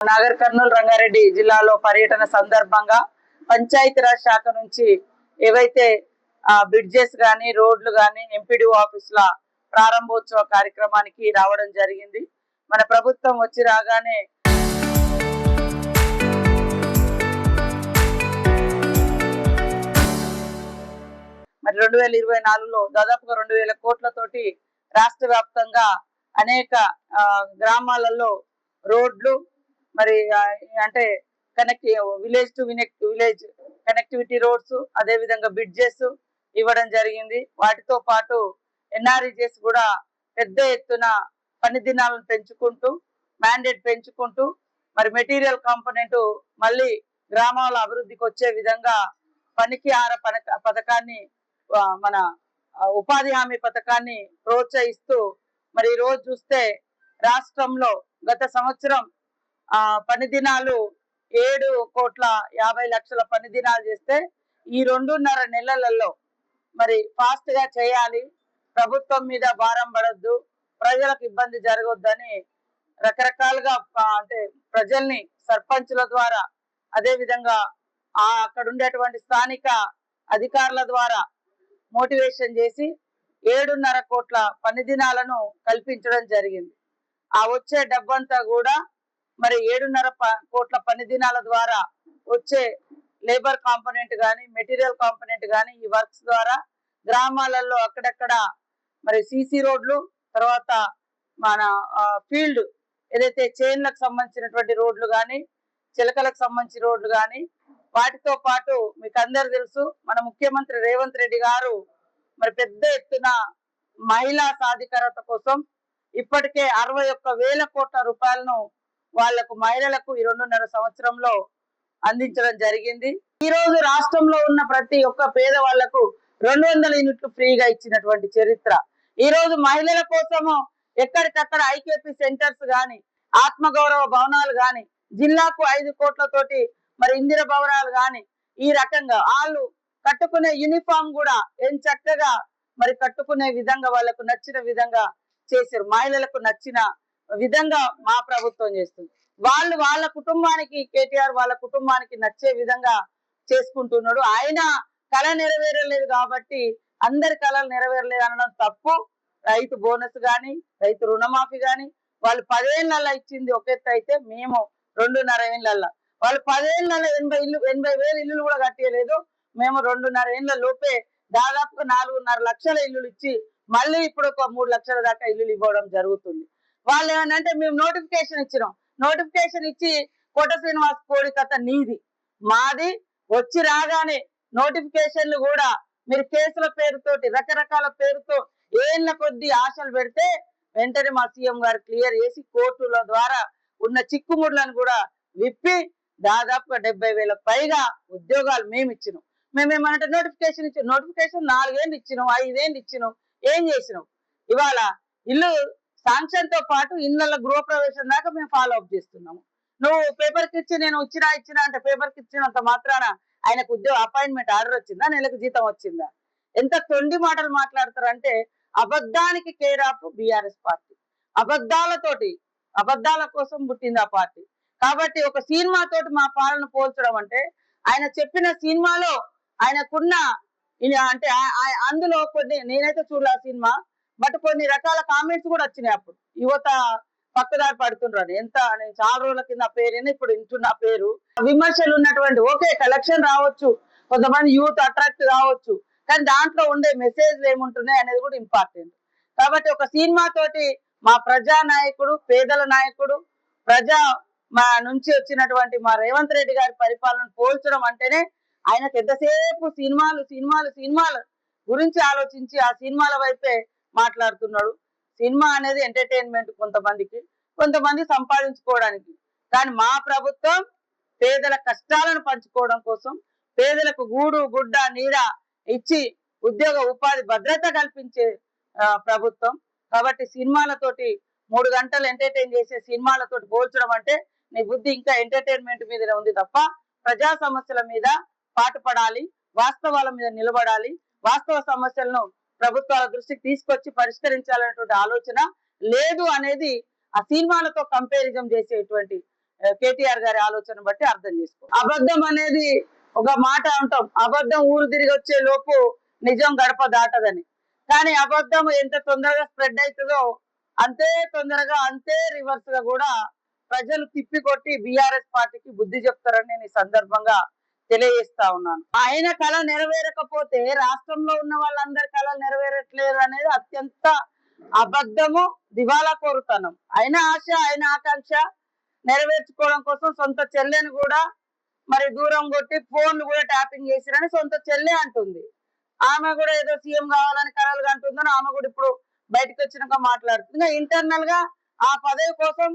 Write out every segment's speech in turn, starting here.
నాగర్ కర్నూలు రంగారెడ్డి జిల్లాలో పర్యటన సందర్భంగా పంచాయతీరాజ్ శాఖ నుంచి ఏవైతే బ్రిడ్జెస్ గానీ రోడ్లు గానీ ఎంపీడీఓ ఆఫీసుల ప్రారంభోత్సవ కార్యక్రమానికి రావడం జరిగింది. మన ప్రభుత్వం వచ్చి రాగానే మరి 2024లో దాదాపుగా 2000 కోట్లతోటి రాష్ట్ర వ్యాప్తంగా అనేక గ్రామాలలో రోడ్లు మరి అంటే village to village connectivity roads, అదే విధంగా బ్రిడ్జెస్ ఇవ్వడం జరిగింది. వాటితో పాటు ఎన్ఆర్ఈజెస్ కూడా పెద్ద ఎత్తున పని దినాలను పెంచుకుంటూ మ్యాండేట్ పెంచుకుంటూ మరి మెటీరియల్ కాంపోనెంట్ మళ్ళీ గ్రామాల అభివృద్ధికి వచ్చే విధంగా పనికి ఆర పథకాన్ని మన ఉపాధి హామీ పథకాన్ని ప్రోత్సహిస్తూ మరి ఈ రోజు చూస్తే రాష్ట్రంలో గత సంవత్సరం పని దినాలు 7,50,00,000 పని దినాలు చేస్తే ఈ 2.5 నెలలలో మరి ఫాస్ట్ గా చేయాలి, ప్రభుత్వం మీద భారం పడొద్దు, ప్రజలకు ఇబ్బంది జరగొద్దని రకరకాలుగా అంటే ప్రజల్ని సర్పంచుల ద్వారా అదే విధంగా అక్కడ ఉండేటువంటి స్థానిక అధికారుల ద్వారా మోటివేషన్ చేసి 7.5 కోట్ల పని దినాలను కల్పించడం జరిగింది. ఆ వచ్చే డబ్బంతా కూడా మరి 7.5 కోట్ల పని దినాల ద్వారా వచ్చే లేబర్ కాంపోనెంట్ కానీ మెటీరియల్ కాంపోనెంట్ కానీ ఈ వర్క్స్ ద్వారా గ్రామాలలో అక్కడక్కడ మరి సీసీ రోడ్లు, తర్వాత మన ఫీల్డ్ ఏదైతే చైన్లకు సంబంధించినటువంటి రోడ్లు కానీ చిలకలకు సంబంధించిన రోడ్లు కానీ, వాటితో పాటు మీకు అందరు తెలుసు మన ముఖ్యమంత్రి రేవంత్ రెడ్డి గారు మరి పెద్ద ఎత్తున మహిళా సాధికారత కోసం ఇప్పటికే 61,000 కోట్ల రూపాయలను వాళ్లకు మహిళలకు ఈ 2.5 సంవత్సరంలో అందించడం జరిగింది. ఈ రోజు రాష్ట్రంలో ఉన్న ప్రతి ఒక్క పేదవాళ్లకు 200 యూనిట్లు ఫ్రీగా ఇచ్చినటువంటి చరిత్ర. ఈ రోజు మహిళల కోసము ఎక్కడికక్కడ ఐకేపీ సెంటర్స్ గాని, ఆత్మగౌరవ భవనాలు గాని, జిల్లాకు 5 కోట్లతోటి మరి ఇందిర భవనాలు గాని, ఈ రకంగా వాళ్ళు కట్టుకునే యూనిఫామ్ కూడా ఏం చక్కగా మరి కట్టుకునే విధంగా వాళ్ళకు నచ్చిన విధంగా చేశారు. మహిళలకు నచ్చిన విధంగా మా ప్రభుత్వం చేస్తుంది. వాళ్ళ కుటుంబానికి కేటీఆర్ వాళ్ళ కుటుంబానికి నచ్చే విధంగా చేసుకుంటున్నాడు. ఆయన కళ నెరవేరలేదు కాబట్టి అందరి కళలు నెరవేరలేదు అనడం తప్పు. రైతు బోనస్ గాని, రైతు రుణమాఫీ గాని వాళ్ళు 10 ఏళ్ళల్లో ఇచ్చింది ఒక ఎత్తు అయితే, మేము 2.5 ఏళ్ళల్లో వాళ్ళు 10 ఏళ్ళలో 80,000 ఇల్లులు కూడా కట్టలేదు. మేము 2.5 ఏళ్ళ లోపే దాదాపుగా 4.5 లక్షల ఇల్లులు ఇచ్చి మళ్ళీ ఇప్పుడు ఒక 3 లక్షల దాకా ఇల్లులు ఇవ్వడం జరుగుతుంది. వాళ్ళు ఏమనంటే మేము నోటిఫికేషన్ ఇచ్చినాం, నోటిఫికేషన్ ఇచ్చి కోట శ్రీనివాస్ కోడి కథ నీది మాది వచ్చి రాగానే నోటిఫికేషన్లు కూడా మీరు కేసుల పేరుతోటి రకరకాల పేరుతో ఏళ్ళ కొద్ది ఆశలు పెడితే వెంటనే మా సీఎం గారు క్లియర్ చేసి కోర్టుల ద్వారా ఉన్న చిక్కుముడ్లను కూడా విప్పి దాదాపుగా 70,000 పైగా ఉద్యోగాలు మేము ఇచ్చినాం. మేమేమంటే నోటిఫికేషన్ ఇచ్చాం, నోటిఫికేషన్ 4 ఏళ్ళు ఇచ్చినాం, 5 ఏళ్ళు ఇచ్చినాం, ఏం చేసినాం? ఇవాళ ఇల్లు శాంక్షన్ తో పాటు ఇళ్ళ గృహప్రవేశం దాకా మేము ఫాలో అప్ చేస్తున్నాము. నువ్వు పేపర్కి ఇచ్చి నేను ఇచ్చినా అంటే పేపర్కి ఇచ్చినంత మాత్రాన ఆయనకు ఉద్యోగ అపాయింట్మెంట్ ఆర్డర్ వచ్చిందా, నెలకు జీతం వచ్చిందా? ఎంత తొండి మాటలు మాట్లాడతారంటే అబద్ధానికి కేర్ ఆఫ్ బీఆర్ఎస్ పార్టీ. అబద్ధాల కోసం పుట్టింది ఆ పార్టీ. కాబట్టి ఒక సినిమా తోటి మా పాలన పోల్చడం అంటే, ఆయన చెప్పిన సినిమాలో ఆయనకున్న అంటే అందులో కొన్ని నేనైతే చూడలే సినిమా, బట్ కొన్ని రకాల కామెంట్స్ కూడా వచ్చినాయి. అప్పుడు యువత పక్కదారి పడుతుండ్రని నేను చాలా రోజుల కింద ఆ పేరుని ఇప్పుడు వింటున్న పేరు. విమర్శలు ఉన్నటువంటి ఓకే కలెక్షన్ రావచ్చు, కొంతమంది యూత్ అట్రాక్ట్ కావచ్చు, కానీ దాంట్లో ఉండే మెసేజ్లు ఏముంటున్నాయి అనేది కూడా ఇంపార్టెంట్. కాబట్టి ఒక సినిమా తోటి మా ప్రజా నాయకుడు, పేదల నాయకుడు, మా నుంచి వచ్చినటువంటి మా రేవంత్ రెడ్డి గారి పరిపాలన పోల్చడం అంటేనే ఆయనకు ఎంతసేపు సినిమాలు గురించి ఆలోచించి ఆ సినిమాల వైపే మాట్లాడుతున్నాడు. సినిమా అనేది ఎంటర్టైన్మెంట్ కొంతమంది సంపాదించుకోవడానికి, కానీ మా ప్రభుత్వం పేదల కష్టాలను పంచుకోవడం కోసం, పేదలకు గూడు గుడ్డ నీడ ఇచ్చి ఉద్యోగ ఉపాధి భద్రత కల్పించే ప్రభుత్వం. కాబట్టి సినిమాలతోటి 3 గంటలు ఎంటర్టైన్ చేసే సినిమాలతోటి పోల్చడం అంటే నీ బుద్ధి ఇంకా ఎంటర్టైన్మెంట్ మీదనే ఉంది తప్ప ప్రజా సమస్యల మీద పాటుపడాలి, వాస్తవాల మీద నిలబడాలి, వాస్తవ సమస్యలను ప్రభుత్వాల దృష్టికి తీసుకొచ్చి పరిష్కరించాలనేటువంటి ఆలోచన లేదు అనేది ఆ సినిమాలతో కంపారిజన్ చేసేటువంటి కేటీఆర్ గారి ఆలోచన బట్టి అర్థం చేసుకో. అబద్ధం అనేది ఒక మాట అంటాం, అబద్ధం ఊరు తిరిగి వచ్చే లోపు నిజం గడప దాటదని. కానీ అబద్ధం ఎంత తొందరగా స్ప్రెడ్ అవుతుందో అంతే తొందరగా అంతే రివర్స్ గా కూడా ప్రజలు తిప్పికొట్టి బీఆర్ఎస్ పార్టీకి బుద్ధి చెప్తారని నేను ఈ సందర్భంగా తెలియజేస్తా ఉన్నాను. ఆయన కళ నెరవేరకపోతే రాష్ట్రంలో ఉన్న వాళ్ళందరి కళ నెరవేరట్లేదు అనేది అత్యంత అబద్ధము, దివాలా కోరుతనం. ఆయన ఆశ, ఆయన ఆకాంక్ష నెరవేర్చుకోవడం కోసం సొంత చెల్లెని కూడా మరి దూరం కొట్టి ఫోన్లు కూడా ట్యాపింగ్ చేసిరని సొంత చెల్లె అంటుంది. ఆమె కూడా ఏదో సీఎం కావాలని కలలు అంటుందని ఆమె కూడా ఇప్పుడు బయటకు వచ్చినాక మాట్లాడుతుంది. ఇంటర్నల్ గా ఆ పదవి కోసం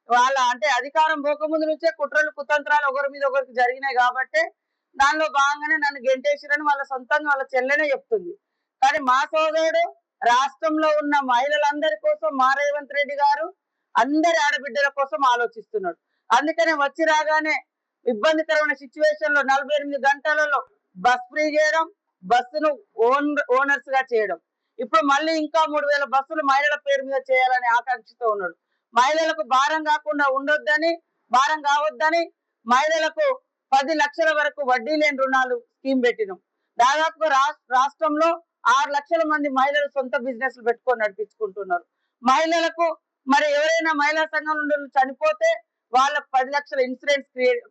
వాళ్ళ అంటే అధికారం పోకముందు నుంచే కుట్రలు కుతంత్రాలు ఒకరి మీద ఒకరికి జరిగినాయి కాబట్టి దానిలో భాగంగానే నన్ను గెంటేసిరని వాళ్ళ సొంతంగా వాళ్ళ చెల్లెనే చెప్తుంది. కానీ మా సోదరుడు రాష్ట్రంలో ఉన్న మహిళలందరి కోసం మా రేవంత్ రెడ్డి గారు అందరి ఆడబిడ్డల కోసం ఆలోచిస్తున్నాడు. అందుకనే వచ్చి రాగానే ఇబ్బందికరమైన సిచ్యువేషన్ లో 48 గంటలలో బస్ ఫ్రీ చేయడం, బస్సును ఓనర్స్ గా చేయడం, ఇప్పుడు మళ్ళీ ఇంకా 3000 బస్సులు మహిళల పేరు మీద చేయాలని ఆకాంక్షతో ఉన్నాడు. మహిళలకు భారం కాకుండా ఉండొద్దని, భారం కావద్దని మహిళలకు 10 లక్షల వరకు వడ్డీ లేని రుణాలు స్కీమ్ పెట్టినాం. దాదాపుగా రాష్ట్రంలో 6 లక్షల మంది మహిళలు సొంత బిజినెస్లు పెట్టుకొని నడిపించుకుంటున్నారు. మహిళలకు మరి ఎవరైనా మహిళా సంఘం నుండి చనిపోతే వాళ్ళకు 10 లక్షల ఇన్సూరెన్స్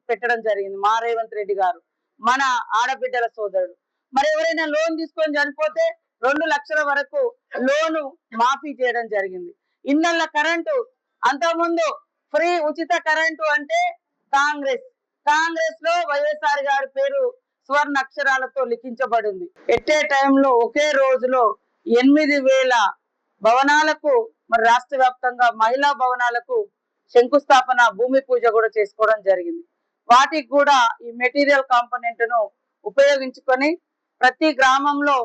పెట్టడం జరిగింది మా రేవంత్ రెడ్డి గారు, మన ఆడబిడ్డల సోదరుడు. మరి ఎవరైనా లోన్ తీసుకొని చనిపోతే 2 లక్షల వరకు లోను మాఫీ చేయడం జరిగింది. ఇళ్ళ కరెంటు అంతకుముందు ఫ్రీ ఉచిత కరెంటు అంటే కాంగ్రెస్ లో వైఎస్ఆర్ గారి పేరు స్వర్ణ అక్షరాలతో లిఖించబడింది. ఎట్టే టైంలో ఒకే రోజులో 8000 భవనాలకు మరి రాష్ట్ర వ్యాప్తంగా మహిళా భవనాలకు శంకుస్థాపన, భూమి పూజ కూడా చేసుకోవడం జరిగింది. వాటికి కూడా ఈ మెటీరియల్ కాంపోనెంట్ ను ఉపయోగించుకొని ప్రతి గ్రామంలో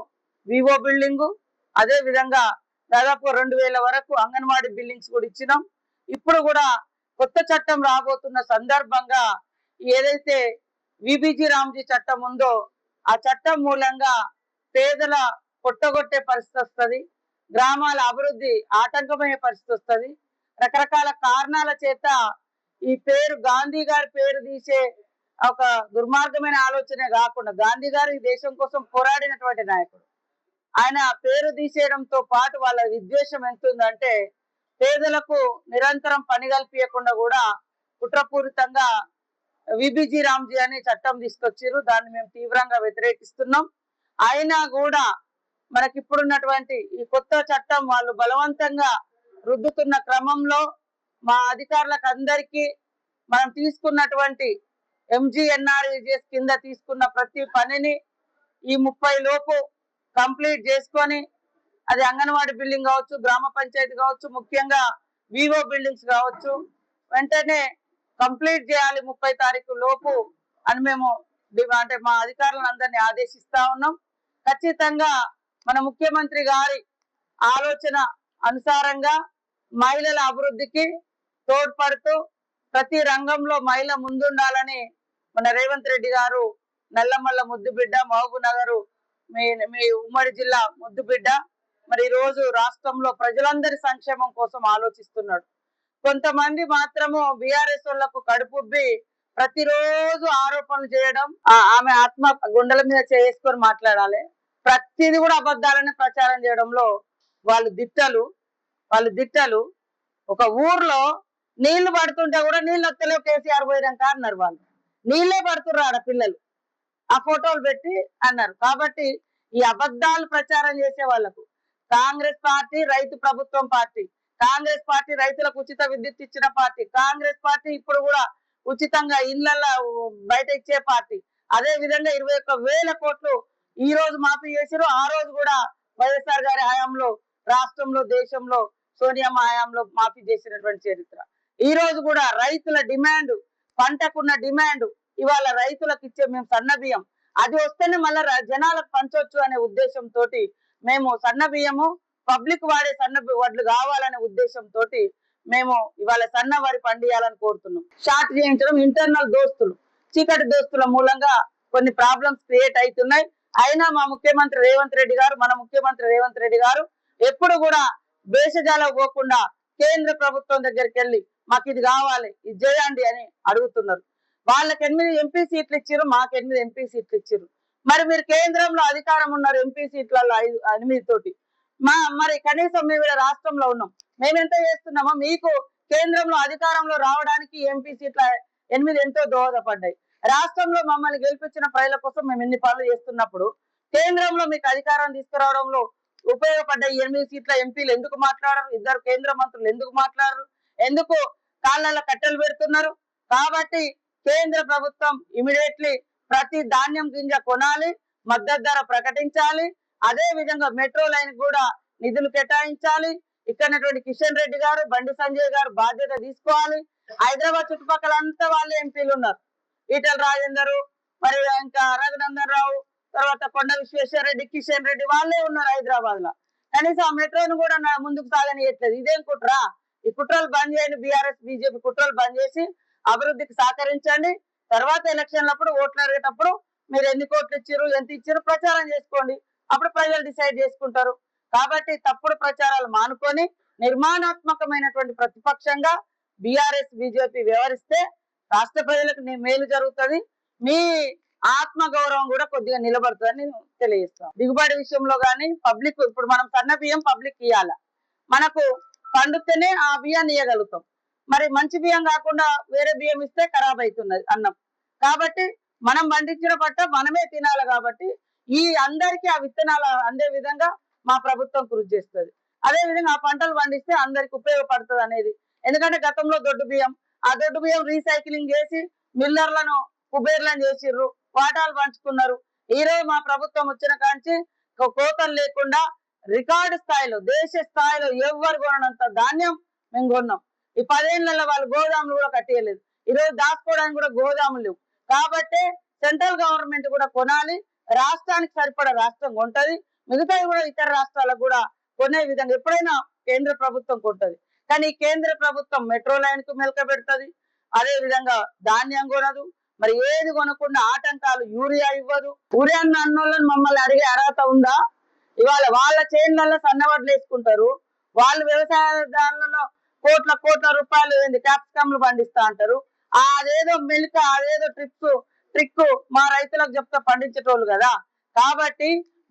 వివో బిల్డింగు, అదే విధంగా దాదాపు 2000 వరకు అంగన్వాడీ బిల్డింగ్స్ కూడా ఇచ్చినాం. ఇప్పుడు కూడా కొత్త చట్టం రాబోతున్న సందర్భంగా ఏదైతే విబిజి రామ్జీ చట్టం ఉందో ఆ చట్టం మూలంగా పేదల కొట్టగొట్టే పరిస్థితి వస్తుంది, గ్రామాల అభివృద్ధి ఆటంకమయ్యే పరిస్థితి వస్తుంది. రకరకాల కారణాల చేత ఈ పేరు గాంధీ గారి పేరు తీసే ఒక దుర్మార్గమైన ఆలోచనే కాకుండా, గాంధీ గారు ఈ దేశం కోసం పోరాడినటువంటి నాయకుడు, ఆయన పేరు తీసేయడంతో పాటు వాళ్ళ విద్వేషం ఎంత ఉందంటే పేదలకు నిరంతరం పని కల్పించకుండా కూడా కుట్రపూరితంగా విబిజి రామ్జీ అని చట్టం తీసుకొచ్చారు. దాన్ని మేము తీవ్రంగా వ్యతిరేకిస్తున్నాం. అయినా కూడా మనకి ఇప్పుడున్నటువంటి ఈ కొత్త చట్టం వాళ్ళు బలవంతంగా రుద్దుతున్న క్రమంలో మా అధికారులకు అందరికీ మనం తీసుకున్నటువంటి MGNREGS కింద తీసుకున్న ప్రతి పనిని ఈ 30 లోపు కంప్లీట్ చేసుకొని, అది అంగన్వాడీ బిల్డింగ్ కావచ్చు, గ్రామ పంచాయతీ కావచ్చు, ముఖ్యంగా వివో బిల్డింగ్స్ కావచ్చు, వెంటనే కంప్లీట్ చేయాలి 30 తారీఖు లోపు అని మేము అంటే మా అధికారులను అందరినీ ఆదేశిస్తా ఉన్నాం. ఖచ్చితంగా మన ముఖ్యమంత్రి గారి ఆలోచన అనుసారంగా మహిళల అభివృద్ధికి తోడ్పడుతూ ప్రతి రంగంలో మహిళ ముందుండాలని మన రేవంత్ రెడ్డి గారు నల్లమల్ల ముద్దుబిడ్డ, మహబూబ్ నగర్ మీ ఉమ్మడి జిల్లా ముద్దుబిడ్డ, మరి ఈ రోజు రాష్ట్రంలో ప్రజలందరి సంక్షేమం కోసం ఆలోచిస్తున్నాడు. కొంతమంది మాత్రము బీఆర్ఎస్ వాళ్లకు కడుపుబ్బి ప్రతిరోజు ఆరోపణలు చేయడం, ఆమె ఆత్మ గుండెల మీద చేసుకొని మాట్లాడాలి, ప్రతిది కూడా అబద్ధాలని ప్రచారం చేయడంలో వాళ్ళు దిట్టలు. ఒక ఊర్లో నీళ్లు పడుతుంటే కూడా నీళ్ళు వస్తలేవు కేసీఆర్ పోయినాక అన్నారు. వాళ్ళు నీళ్లే పడుతున్నారు ఆడ పిల్లలు, ఆ ఫోటోలు పెట్టి అన్నారు. కాబట్టి ఈ అబద్ధాలు ప్రచారం చేసే వాళ్లకు కాంగ్రెస్ పార్టీ రైతు ప్రభుత్వం పార్టీ, కాంగ్రెస్ పార్టీ రైతులకు ఉచిత విద్యుత్ ఇచ్చిన పార్టీ, కాంగ్రెస్ పార్టీ ఇప్పుడు కూడా ఉచితంగా ఇళ్లలో బయట ఇచ్చే పార్టీ. అదే విధంగా 21,000 కోట్లు ఈ రోజు మాఫీ చేశారు. ఆ రోజు కూడా వైఎస్ఆర్ గారి హయాంలో రాష్ట్రంలో, దేశంలో సోనియమ్మ హయాంలో మాఫీ చేసినటువంటి చరిత్ర. ఈ రోజు కూడా రైతుల డిమాండ్, పంటకున్న డిమాండ్ ఇవాళ రైతులకు ఇచ్చే మేము సన్న బియ్యం, అది వస్తేనే మళ్ళీ జనాలకు పంచవచ్చు అనే ఉద్దేశంతో మేము సన్న బియ్యము పబ్లిక్ వాడే సన్న వడ్లు కావాలనే ఉద్దేశంతో మేము ఇవాళ సన్న వరి పండియాలని కోరుతున్నాం. షార్ట్ చేయించడం, ఇంటర్నల్ దోస్తులు, చీకటి దోస్తుల మూలంగా కొన్ని ప్రాబ్లమ్స్ క్రియేట్ అవుతున్నాయి. అయినా మా ముఖ్యమంత్రి రేవంత్ రెడ్డి గారు, మన ముఖ్యమంత్రి రేవంత్ రెడ్డి గారు ఎప్పుడు కూడా భేషజాలకు పోకుండా కేంద్ర ప్రభుత్వం దగ్గరికి వెళ్ళి మాకు ఇది కావాలి, ఇది చేయండి అని అడుగుతున్నారు. వాళ్ళకి 8 ఎంపీ సీట్లు ఇచ్చారు, మాకు 8 ఎంపీ సీట్లు ఇచ్చారు. మరి మీరు కేంద్రంలో అధికారం ఉన్నారు, ఎంపీ సీట్లలో 8 తోటి. మరి కనీసం మేము ఇక్కడ రాష్ట్రంలో ఉన్నాం, మేము ఎంత చేస్తున్నామో మీకు కేంద్రంలో అధికారంలో రావడానికి ఎంపీ సీట్ల 8 ఎంతో దోహదపడ్డాయి. రాష్ట్రంలో మమ్మల్ని గెలిపించిన ప్రజల కోసం మేము ఎన్ని పనులు చేస్తున్నప్పుడు కేంద్రంలో మీకు అధికారం తీసుకురావడంలో ఉపయోగపడ్డ 8 సీట్ల ఎంపీలు ఎందుకు మాట్లాడరు? 2 కేంద్ర మంత్రులు ఎందుకు మాట్లాడరు? ఎందుకు కాళ్ళలో కట్టెలు పెడుతున్నారు? కాబట్టి కేంద్ర ప్రభుత్వం ఇమీడియట్లీ ప్రతి ధాన్యం గింజ కొనాలి, మద్దతు ధర ప్రకటించాలి. అదే విధంగా మెట్రో లైన్ కూడా నిధులు కేటాయించాలి. ఇక్కడ కిషన్ రెడ్డి గారు, బండి సంజయ్ గారు బాధ్యత తీసుకోవాలి. హైదరాబాద్ చుట్టుపక్కల అంతా వాళ్ళే ఎంపీలు ఉన్నారు. ఈటల రాజేందర్, మరి ఇంకా రఘునందన్ రావు, తర్వాత కొండ విశ్వేశ్వర రెడ్డి, కిషన్ రెడ్డి వాళ్ళే ఉన్నారు హైదరాబాద్ లో. కనీసం ఆ మెట్రోను కూడా ముందుకు సాగనియట్లేదు. ఇదేం కుట్ర? ఈ కుట్రలు బంద్ చేయండి. బీఆర్ఎస్ బీజేపీ కుట్రలు బంద్ చేసి అభివృద్ధికి సహకరించండి. తర్వాత ఎలక్షన్లప్పుడు ఓట్లు అడిగేటప్పుడు మీరు ఎన్ని కోట్లు ఇచ్చారు, ఎంత ఇచ్చారు ప్రచారం చేసుకోండి. అప్పుడు ప్రజలు డిసైడ్ చేసుకుంటారు. కాబట్టి తప్పుడు ప్రచారాలు మానుకొని నిర్మాణాత్మకమైనటువంటి ప్రతిపక్షంగా బీఆర్ఎస్ బీజేపీ వ్యవహరిస్తే రాష్ట్ర ప్రజలకు మేలు జరుగుతుంది. మీ ఆత్మ గౌరవం కూడా కొద్దిగా నిలబడుతుందని నేను తెలియజేస్తాం. దిగుబడి విషయంలో కానీ పబ్లిక్, ఇప్పుడు మనం సన్న బియ్యం పబ్లిక్ ఇవ్వాల, మనకు పండుతేనే ఆ బియ్యాన్ని ఇవ్వగలుగుతాం. మరి మంచి బియ్యం కాకుండా వేరే బియ్యం ఇస్తే ఖరాబ్ అవుతున్నది అన్నం. కాబట్టి మనం పండించిన పంట మనమే తినాలి. కాబట్టి ఈ అందరికీ ఆ విత్తనాలు అందే విధంగా మా ప్రభుత్వం కృషి చేస్తుంది. అదే విధంగా ఆ పంటలు పండిస్తే అందరికి ఉపయోగపడుతుంది అనేది. ఎందుకంటే గతంలో దొడ్డు బియ్యం, ఆ దొడ్డు బియ్యం రీసైక్లింగ్ చేసి మిల్లర్లను కుబేర్లను చేసిర్రు, వాటాలు పంచుకున్నారు. ఈ రోజు మా ప్రభుత్వం వచ్చిన కాంచి కోతలు లేకుండా రికార్డు స్థాయిలో, దేశ స్థాయిలో ఎవ్వరు కొనంత ధాన్యం మేము కొన్నాం. ఈ 10 ఏళ్లలో వాళ్ళు గోదాములు కూడా కట్టేయలేదు. ఈ రోజు దాచుకోవడానికి కూడా గోదాములు లేవు. కాబట్టి సెంట్రల్ గవర్నమెంట్ కూడా కొనాలి. రాష్ట్రానికి సరిపడా రాష్ట్రం కొంటది, మిగతావి కూడా ఇతర రాష్ట్రాలకు కూడా కొనే విధంగా ఎప్పుడైనా కేంద్ర ప్రభుత్వం కొంటది. కానీ కేంద్ర ప్రభుత్వం మెట్రో లైన్ కు మెలక పెడుతుంది, అదే విధంగా ధాన్యం కొనదు. మరి ఏది కొనకుండా ఆటంకాలు, యూరియా ఇవ్వదు. యూరియా అన్నోళ్ళని మమ్మల్ని అడిగే అర్హత ఉందా? ఇవాళ వాళ్ళ చేనులలో సన్నవడ్లు వేసుకుంటారు, వాళ్ళు వ్యవసాయదారులలో కోట్ల రూపాయలు క్యాప్సికమ్లు పండిస్తా అంటారు. అదేదో మెలిక, అదేదో ట్రిక్ మా రైతులకు చెప్తే పండించేటోళ్ళు కదా. కాబట్టి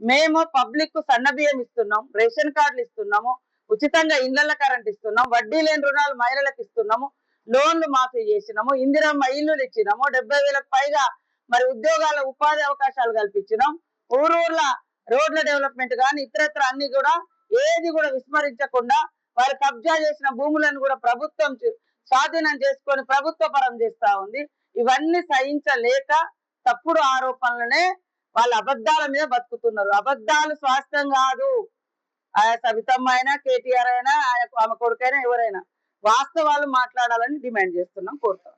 మేము పబ్లిక్ సన్న బియ్యం ఇస్తున్నాం, రేషన్ కార్డులు ఇస్తున్నాము, ఉచితంగా ఇళ్ల కరెంట్ ఇస్తున్నాం, వడ్డీ లేని రుణాలు మహిళలకు ఇస్తున్నాము, లోన్లు మాఫీ చేసినాము, ఇందిరమ్మ ఇల్లులు ఇచ్చినాము, 70,000కు పైగా మరి ఉద్యోగాల ఉపాధి అవకాశాలు కల్పించినాం. ఊరూర్ల రోడ్ల డెవలప్మెంట్ కానీ ఇతరత్ర అన్ని కూడా ఏది కూడా విస్మరించకుండా వారు కబ్జా చేసిన భూములను కూడా ప్రభుత్వం స్వాధీనం చేసుకొని ప్రభుత్వ పరం చేస్తా ఉంది. ఇవన్నీ సహించలేక తప్పుడు ఆరోపణలనే వాళ్ళ అబద్ధాల మీద బతుకుతున్నారు. అబద్ధాలు స్వాస్థ్యం కాదు. సవితమ్మ అయినా, కేటీఆర్ అయినా, ఆమె కొడుకైనా, ఎవరైనా వాస్తవాలు మాట్లాడాలని డిమాండ్ చేస్తున్నాం, కోరుతాం.